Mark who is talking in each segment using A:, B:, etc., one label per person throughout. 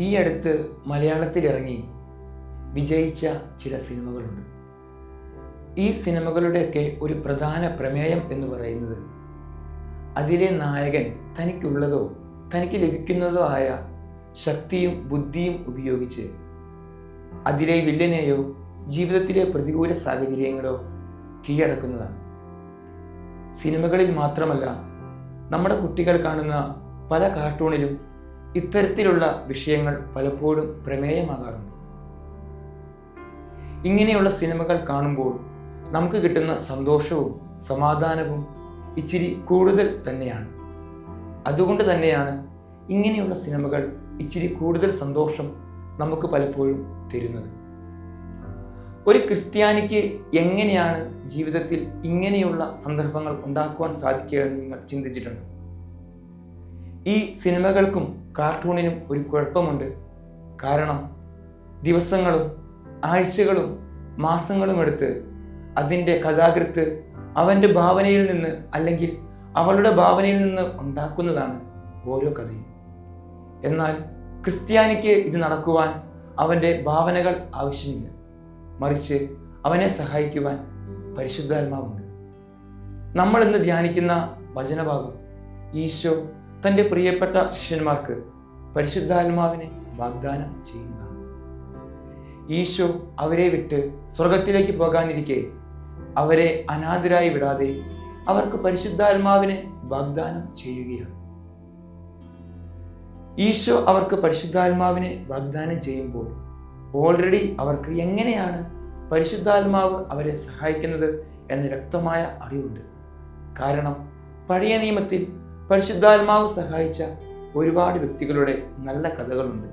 A: ഈ അടുത്ത് മലയാളത്തിൽ ഇറങ്ങി വിജയിച്ച ചില സിനിമകളുണ്ട്. ഈ സിനിമകളുടെയൊക്കെ ഒരു പ്രധാന പ്രമേയം എന്ന് പറയുന്നത് അതിലെ നായകൻ തനിക്കുള്ളതോ തനിക്ക് ലഭിക്കുന്നതോ ആയ ശക്തിയും ബുദ്ധിയും ഉപയോഗിച്ച് അതിലെ വില്ലനെയോ ജീവിതത്തിലെ പ്രതികൂല സാഹചര്യങ്ങളോ കീഴടക്കുന്നതാണ്. സിനിമകളിൽ മാത്രമല്ല, നമ്മുടെ കുട്ടികൾ കാണുന്ന പല കാർട്ടൂണിലും ഇത്തരത്തിലുള്ള വിഷയങ്ങൾ പലപ്പോഴും പ്രമേയമാകാറുണ്ട്. ഇങ്ങനെയുള്ള സിനിമകൾ കാണുമ്പോൾ നമുക്ക് കിട്ടുന്ന സന്തോഷവും സമാധാനവും ഇച്ചിരി കൂടുതൽ തന്നെയാണ്. അതുകൊണ്ട് തന്നെയാണ് ഇങ്ങനെയുള്ള സിനിമകൾ ഇച്ചിരി കൂടുതൽ സന്തോഷം നമുക്ക് പലപ്പോഴും തരുന്നത്. ഒരു ക്രിസ്ത്യാനിക്ക് എങ്ങനെയാണ് ജീവിതത്തിൽ ഇങ്ങനെയുള്ള സന്ദർഭങ്ങൾ ഉണ്ടാക്കുവാൻ സാധിക്കുക എന്ന് നിങ്ങൾ ചിന്തിച്ചിട്ടുണ്ട്? ഈ സിനിമകൾക്കും കാർട്ടൂണിനും ഒരു കുഴപ്പമുണ്ട്. കാരണം ദിവസങ്ങളും ആഴ്ചകളും മാസങ്ങളും എടുത്ത് അതിൻ്റെ കഥാകൃത്ത് അവൻ്റെ ഭാവനയിൽ നിന്ന് അല്ലെങ്കിൽ അവളുടെ ഭാവനയിൽ നിന്ന് ഉണ്ടാക്കുന്നതാണ് ഓരോ കഥയും. എന്നാൽ ക്രിസ്ത്യാനിക്ക് ഇത് നടക്കുവാൻ അവൻ്റെ ഭാവനകൾ ആവശ്യമില്ല. മറിച്ച് അവനെ സഹായിക്കുവാൻ പരിശുദ്ധാത്മാവുണ്ട്. നമ്മൾ ഇന്ന് ധ്യാനിക്കുന്ന വചനഭാഗം ഈശോ തൻ്റെ പ്രിയപ്പെട്ട ശിഷ്യന്മാർക്ക് പരിശുദ്ധാത്മാവിനെ വാഗ്ദാനം ചെയ്യുന്നതാണ്. ഈശോ അവരെ വിട്ട് സ്വർഗത്തിലേക്ക് പോകാനിരിക്കെ അവരെ അനാഥരായി വിടാതെ അവർക്ക് പരിശുദ്ധാത്മാവിനെ വാഗ്ദാനം ചെയ്യുകയാണ്. ഈശോ അവർക്ക് പരിശുദ്ധാത്മാവിനെ വാഗ്ദാനം ചെയ്യുമ്പോൾ ഓൾറെഡി അവർക്ക് എങ്ങനെയാണ് പരിശുദ്ധാത്മാവ് അവരെ സഹായിക്കുന്നത് എന്ന വ്യക്തമായ അറിവുണ്ട്. കാരണം പഴയ നിയമത്തിൽ പരിശുദ്ധാത്മാവ് സഹായിച്ച ഒരുപാട് വ്യക്തികളുടെ നല്ല കഥകളുണ്ട്.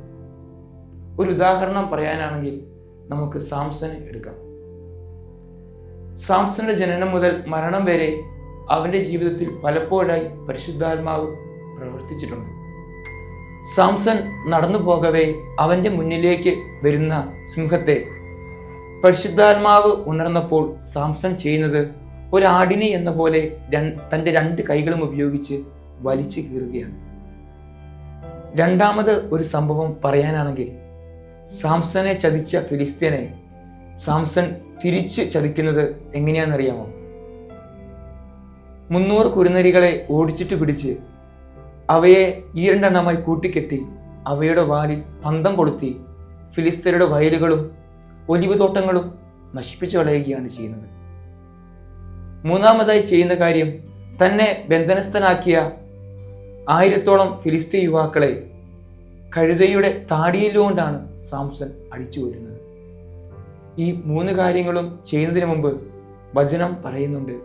A: ഒരു ഉദാഹരണം പറയാനാണെങ്കിൽ നമുക്ക് സാംസനെ എടുക്കാം. സാംസന്റെ ജനനം മുതൽ മരണം വരെ അവന്റെ ജീവിതത്തിൽ പലപ്പോഴായി പരിശുദ്ധാത്മാവ് പ്രവർത്തിച്ചിട്ടുണ്ട്. സാംസൺ നടന്നു പോകവേ അവന്റെ മുന്നിലേക്ക് വരുന്ന സിംഹത്തെ പരിശുദ്ധാത്മാവ് ഉണർന്നപ്പോൾ സാംസൺ ചെയ്യുന്നത് ഒരാടിനെ എന്ന പോലെ തൻ്റെ 2 കൈകളും ഉപയോഗിച്ച് വലിച്ചു കീറുകയാണ്. രണ്ടാമത് ഒരു സംഭവം പറയാനാണെങ്കിൽ സാംസനെ ചതിച്ച ഫിലിസ്ത്യനെ സാംസൺ തിരിച്ച് ചതിക്കുന്നത് എങ്ങനെയാണെന്നറിയാമോ? 300 കുറുനരികളെ ഓടിച്ചിട്ട് പിടിച്ച് അവയെ 2 എണ്ണമായി കൂട്ടിക്കെട്ടി അവയുടെ വാലിൽ പന്തം കൊളുത്തി ഫിലിസ്ത്യരുടെ വയലുകളും ഒലിവ് തോട്ടങ്ങളും നശിപ്പിച്ചു കളയുകയാണ് ചെയ്യുന്നത്. മൂന്നാമതായി ചെയ്യുന്ന കാര്യം തന്നെ ബന്ധനസ്ഥനാക്കിയ 1000-ഓളം ഫിലിസ്ത്യ യുവാക്കളെ കഴുതയുടെ താടിയിലുകൊണ്ടാണ് സാംസൺ അടിച്ചു കൊല്ലുന്നത്. ഈ 3 കാര്യങ്ങളും ചെയ്യുന്നതിന് മുമ്പ് വചനം പറയുന്നുണ്ട്,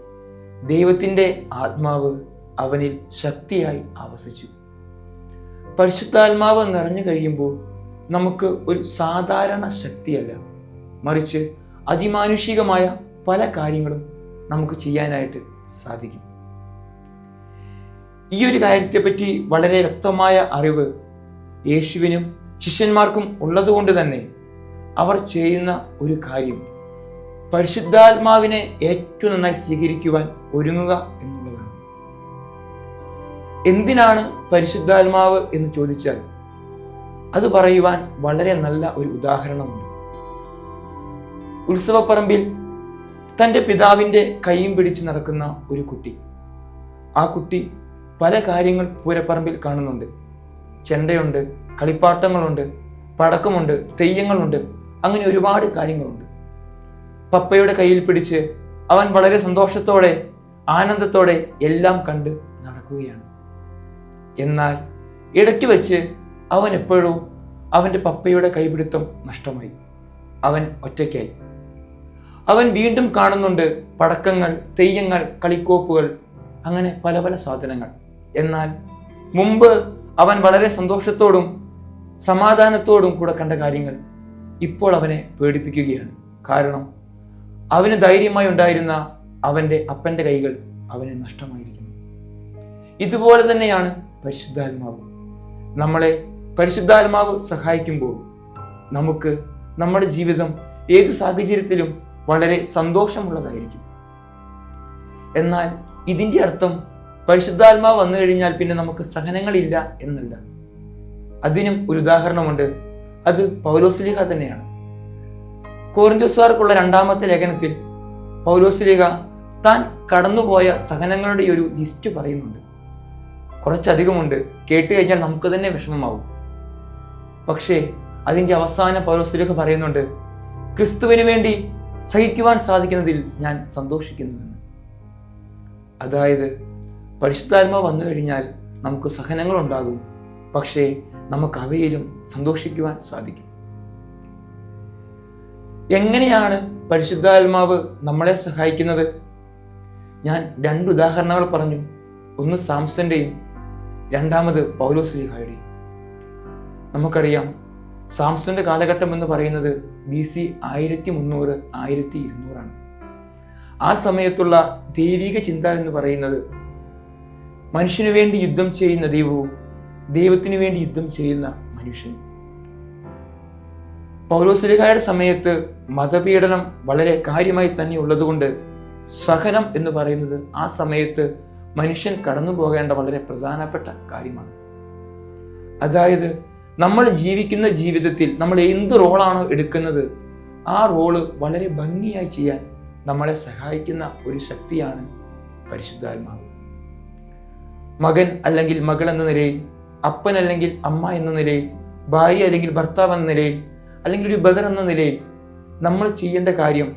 A: ദൈവത്തിൻ്റെ ആത്മാവ് അവനിൽ ശക്തിയായി ആവസിച്ചു. പരിശുദ്ധാത്മാവ് നിറഞ്ഞു കഴിയുമ്പോൾ നമുക്ക് ഒരു സാധാരണ ശക്തിയല്ല, മറിച്ച് അതിമാനുഷികമായ പല കാര്യങ്ങളും നമുക്ക് ചെയ്യാനായിട്ട് സാധിക്കും. ഈ ഒരു കാര്യത്തെപ്പറ്റി വളരെ വ്യക്തമായ അറിവ് യേശുവിനും ശിഷ്യന്മാർക്കും ഉള്ളതുകൊണ്ട് തന്നെ അവർ ചെയ്യുന്ന ഒരു കാര്യം പരിശുദ്ധാത്മാവിനെ ഏറ്റവും നന്നായി സ്വീകരിക്കുവാൻ ഒരുങ്ങുക എന്നുള്ളതാണ്. എന്തിനാണ് പരിശുദ്ധാത്മാവ് എന്ന് ചോദിച്ചാൽ അത് പറയുവാൻ വളരെ നല്ല ഒരു ഉദാഹരണമുണ്ട്. ഉത്സവപ്പറമ്പിൽ തൻ്റെ പിതാവിൻ്റെ കൈയും പിടിച്ച് നടക്കുന്ന ഒരു കുട്ടി. ആ കുട്ടി പല കാര്യങ്ങൾ പൂരപ്പറമ്പിൽ കാണുന്നുണ്ട്. ചെണ്ടയുണ്ട്, കളിപ്പാട്ടങ്ങളുണ്ട്, പടക്കമുണ്ട്, തെയ്യങ്ങളുണ്ട്, അങ്ങനെ ഒരുപാട് കാര്യങ്ങളുണ്ട്. പപ്പയുടെ കയ്യിൽ പിടിച്ച് അവൻ വളരെ സന്തോഷത്തോടെ ആനന്ദത്തോടെ എല്ലാം കണ്ട് നടക്കുകയാണ്. എന്നാൽ ഇടയ്ക്ക് വെച്ച് അവൻ എപ്പോഴോ അവൻ്റെ പപ്പയുടെ കൈപിടുത്തം നഷ്ടമായി. അവൻ ഒറ്റയ്ക്കായി. അവൻ വീണ്ടും കാണുന്നുണ്ട് പടക്കങ്ങൾ, തെയ്യങ്ങൾ, കളിക്കോപ്പുകൾ, അങ്ങനെ പല പല സാധനങ്ങൾ. എന്നാൽ മുമ്പ് അവൻ വളരെ സന്തോഷത്തോടും സമാധാനത്തോടും കൂടെ കണ്ട കാര്യങ്ങൾ ഇപ്പോൾ അവനെ പേടിപ്പിക്കുകയാണ്. കാരണം അവന് ധൈര്യമായി ഉണ്ടായിരുന്ന അവൻ്റെ അപ്പൻ്റെ കൈകൾ അവന് നഷ്ടമായിരിക്കുന്നു. ഇതുപോലെ തന്നെയാണ് പരിശുദ്ധാത്മാവ്. നമ്മളെ പരിശുദ്ധാത്മാവ് സഹായിക്കുമ്പോൾ നമുക്ക് നമ്മുടെ ജീവിതം ഏത് സാഹചര്യത്തിലും വളരെ സന്തോഷമുള്ളതായിരിക്കും. എന്നാൽ ഇതിൻ്റെ അർത്ഥം പരിശുദ്ധാത്മാവ് വന്നു കഴിഞ്ഞാൽ പിന്നെ നമുക്ക് സഹനങ്ങളില്ല എന്നല്ല. അതിനും ഒരു ഉദാഹരണമുണ്ട്. അത് പൗലോസ്ലീഹ തന്നെയാണ്. കൊരിന്ത്യക്കാർക്കുള്ള 2-ാമത്തെ ലേഖനത്തിൽ പൗലോസ്ലീഹ താൻ കടന്നുപോയ സഹനങ്ങളുടെ ഒരു ലിസ്റ്റ് പറയുന്നുണ്ട്. കുറച്ചധികമുണ്ട്, കേട്ട് കഴിഞ്ഞാൽ നമുക്ക് തന്നെ വിഷമമാവും. പക്ഷേ അതിൻ്റെ അവസാനം പൗലോസ്ലീഹ പറയുന്നുണ്ട്, ക്രിസ്തുവിന് വേണ്ടി സഹിക്കുവാൻ സാധിക്കുന്നതിൽ ഞാൻ സന്തോഷിക്കുന്നുവെന്ന്. അതായത് പരിശുദ്ധാത്മാവ് വന്നു കഴിഞ്ഞാൽ നമുക്ക് സഹനങ്ങൾ ഉണ്ടാകും, പക്ഷേ നമുക്ക് അവയിലും സന്തോഷിക്കുവാൻ സാധിക്കും. എങ്ങനെയാണ് പരിശുദ്ധാത്മാവ് നമ്മളെ സഹായിക്കുന്നത്? ഞാൻ 2 ഉദാഹരണങ്ങൾ പറഞ്ഞു. ഒന്ന് സാംസന്റെയും രണ്ടാമത് പൗലോസ്ലീഹായുടെയും. നമുക്കറിയാം, സാംസന്റെ കാലഘട്ടം എന്ന് പറയുന്നത് BC 1300-1200 ആ സമയത്തുള്ള ദൈവിക ചിന്ത എന്ന് പറയുന്നത് മനുഷ്യനു വേണ്ടി യുദ്ധം ചെയ്യുന്ന ദൈവവും ദൈവത്തിനു വേണ്ടി യുദ്ധം ചെയ്യുന്ന മനുഷ്യനും. പൗലോസ്ലീഹായുടെ സമയത്ത് മതപീഡനം വളരെ കാര്യമായി തന്നെ ഉള്ളതുകൊണ്ട് സഹനം എന്ന് പറയുന്നത് ആ സമയത്ത് മനുഷ്യൻ കടന്നു പോകേണ്ട വളരെ പ്രധാനപ്പെട്ട കാര്യമാണ്. അതായത് നമ്മൾ ജീവിക്കുന്ന ജീവിതത്തിൽ നമ്മൾ എന്ത് റോളാണോ എടുക്കുന്നത് ആ റോള് വളരെ ഭംഗിയായി ചെയ്യാൻ നമ്മളെ സഹായിക്കുന്ന ഒരു ശക്തിയാണ് പരിശുദ്ധാത്മാവ്. മകൻ അല്ലെങ്കിൽ മകൾ എന്ന നിലയിൽ, അപ്പൻ അല്ലെങ്കിൽ അമ്മ എന്ന നിലയിൽ, ഭാര്യ അല്ലെങ്കിൽ ഭർത്താവ് എന്ന നിലയിൽ, അല്ലെങ്കിൽ ഒരു ബ്രദർ എന്ന നിലയിൽ നമ്മൾ ചെയ്യേണ്ട കാര്യം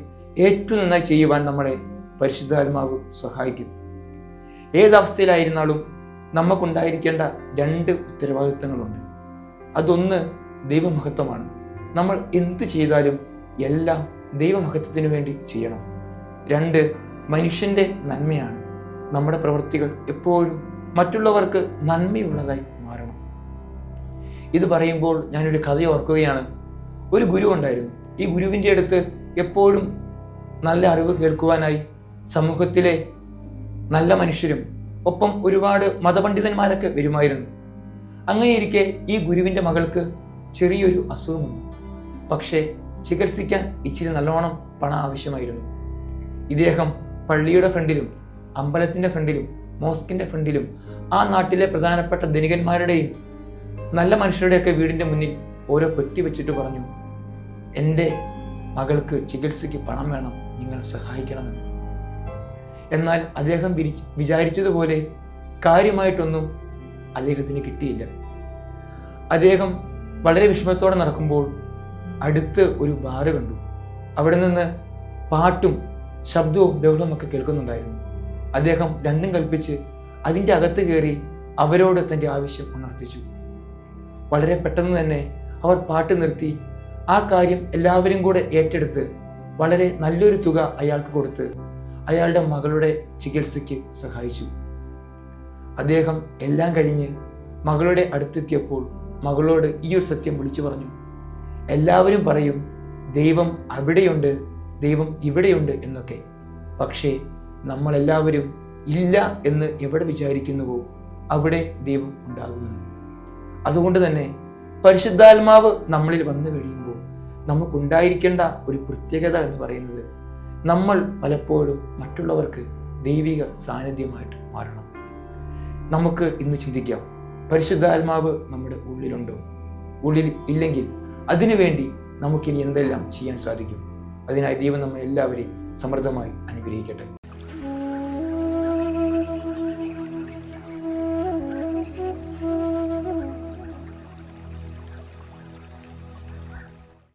A: ഏറ്റവും നന്നായി ചെയ്യുവാൻ നമ്മളെ പരിശുദ്ധാത്മാവ് സഹായിക്കും. ഏതവസ്ഥയിലായിരുന്നാലും നമുക്കുണ്ടായിരിക്കേണ്ട 2 ഉത്തരവാദിത്തങ്ങളുണ്ട്. അതൊന്ന് ദൈവമഹത്വമാണ്. നമ്മൾ എന്ത് ചെയ്താലും എല്ലാം ദൈവമഹത്വത്തിന് വേണ്ടി ചെയ്യണം. 2 മനുഷ്യൻ്റെ നന്മയാണ്. നമ്മുടെ പ്രവൃത്തികൾ എപ്പോഴും മറ്റുള്ളവർക്ക് നന്മയുള്ളതായി മാറണം. ഇത് പറയുമ്പോൾ ഞാനൊരു കഥ ഓർക്കുകയാണ്. ഒരു ഗുരു ഉണ്ടായിരുന്നു. ഈ ഗുരുവിൻ്റെ അടുത്ത് എപ്പോഴും നല്ല അറിവ് കേൾക്കുവാനായി സമൂഹത്തിലെ നല്ല മനുഷ്യരും ഒപ്പം ഒരുപാട് മതപണ്ഡിതന്മാരൊക്കെ വരുമായിരുന്നു. അങ്ങനെയിരിക്കെ ഈ ഗുരുവിൻ്റെ മകൾക്ക് ചെറിയൊരു അസുഖം വന്നു. പക്ഷേ ചികിത്സിക്കാൻ ഇച്ചിരി നല്ലോണം പണം ആവശ്യമായിരുന്നു. ഇദ്ദേഹം പള്ളിയുടെ ഫ്രണ്ടിലും അമ്പലത്തിൻ്റെ ഫ്രണ്ടിലും മോസ്കിൻ്റെ ഫ്രണ്ടിലും ആ നാട്ടിലെ പ്രധാനപ്പെട്ട ധനികന്മാരുടെയും നല്ല മനുഷ്യരുടെയൊക്കെ വീടിൻ്റെ മുന്നിൽ ഓരോ പെട്ടി വെച്ചിട്ട് പറഞ്ഞു, എൻ്റെ മകൾക്ക് ചികിത്സയ്ക്ക് പണം വേണം, നിങ്ങൾ സഹായിക്കണമെന്ന്. എന്നാൽ അദ്ദേഹം വിചാരിച്ചതുപോലെ കാര്യമായിട്ടൊന്നും അദ്ദേഹത്തിന് കിട്ടിയില്ല. അദ്ദേഹം വളരെ വിഷമത്തോടെ നടക്കുമ്പോൾ അടുത്ത് ഒരു ബാറ് കണ്ടു. അവിടെ നിന്ന് പാട്ടും ശബ്ദവും ബഹളവും ഒക്കെ കേൾക്കുന്നുണ്ടായിരുന്നു. അദ്ദേഹം രണ്ടും കൽപ്പിച്ച് അതിൻ്റെ അകത്ത് കയറി അവരോട് തൻ്റെ ആവശ്യം ഉണർത്തിച്ചു. വളരെ പെട്ടെന്ന് തന്നെ അവർ പാട്ട് നിർത്തി ആ കാര്യം എല്ലാവരും കൂടെ ഏറ്റെടുത്ത് വളരെ നല്ലൊരു തുക അയാൾക്ക് കൊടുത്ത് അയാളുടെ മകളുടെ ചികിത്സയ്ക്ക് സഹായിച്ചു. അദ്ദേഹം എല്ലാം കഴിഞ്ഞ് മകളുടെ അടുത്തെത്തിയപ്പോൾ മകളോട് ഈ ഒരു സത്യം വിളിച്ചു പറഞ്ഞു. എല്ലാവരും പറയും ദൈവം അവിടെയുണ്ട്, ദൈവം ഇവിടെയുണ്ട് എന്നൊക്കെ. പക്ഷേ നമ്മളെല്ലാവരും ഇല്ല എന്ന് എവിടെ വിചാരിക്കുന്നുവോ അവിടെ ദൈവം ഉണ്ടാകുമെന്ന്. അതുകൊണ്ട് തന്നെ പരിശുദ്ധാത്മാവ് നമ്മളിൽ വന്നു കഴിയുമ്പോൾ നമുക്കുണ്ടായിരിക്കേണ്ട ഒരു പ്രത്യേകത എന്ന് പറയുന്നത് നമ്മൾ പലപ്പോഴും മറ്റുള്ളവർക്ക് ദൈവിക സാന്നിധ്യമായിട്ട് മാറണം. നമുക്ക് ഇന്ന് ചിന്തിക്കാം, പരിശുദ്ധാത്മാവ് നമ്മുടെ ഉള്ളിലുണ്ടോ? ഉള്ളിൽ ഇല്ലെങ്കിൽ അതിനുവേണ്ടി നമുക്കിനി എന്തെല്ലാം ചെയ്യാൻ സാധിക്കും? അതിനായി ദൈവം നമ്മെ എല്ലാവരെയും സമൃദ്ധമായി അനുഗ്രഹിക്കട്ടെ.